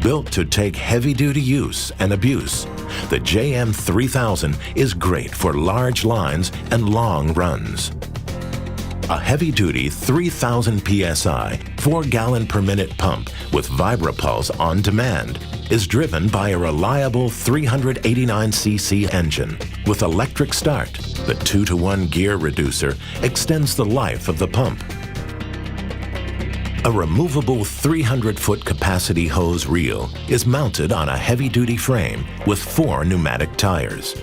Built to take heavy-duty use and abuse, the JM-3000 is great for large lines and long runs. A heavy-duty 3,000 psi, 4-gallon per minute pump with Vibra-pulse on demand is driven by a reliable 389cc engine. With electric start, the 2-to-1 gear reducer extends the life of the pump. A removable 300-foot capacity hose reel is mounted on a heavy-duty frame with 4 pneumatic tires.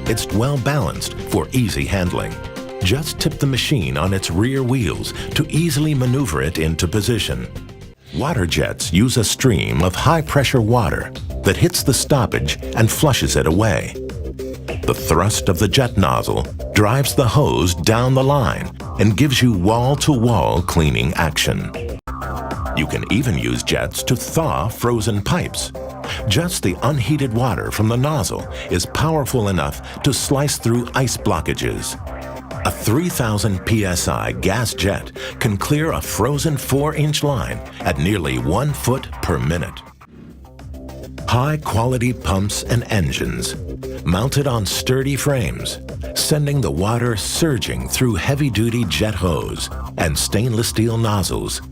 It's well balanced for easy handling. Just tip the machine on its rear wheels to easily maneuver it into position. Water jets use a stream of high-pressure water that hits the stoppage and flushes it away. The thrust of the jet nozzle drives the hose down the line and gives you wall-to-wall cleaning action. You can even use jets to thaw frozen pipes. Just the unheated water from the nozzle is powerful enough to slice through ice blockages. A 3,000 psi gas jet can clear a frozen 4-inch line at nearly 1 foot per minute. High-quality pumps and engines, mounted on sturdy frames, sending the water surging through heavy-duty jet hose and stainless steel nozzles,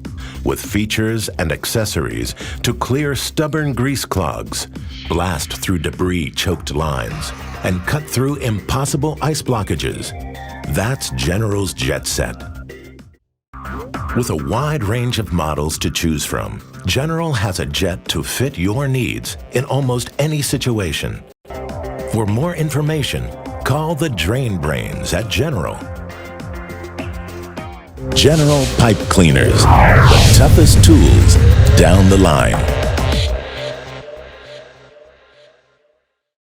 with features and accessories to clear stubborn grease clogs, blast through debris-choked lines, and cut through impossible ice blockages. That's General's Jet Set. With a wide range of models to choose from, General has a jet to fit your needs in almost any situation. For more information, call the Drain Brains at General. General Pipe Cleaners, the toughest tools down the line.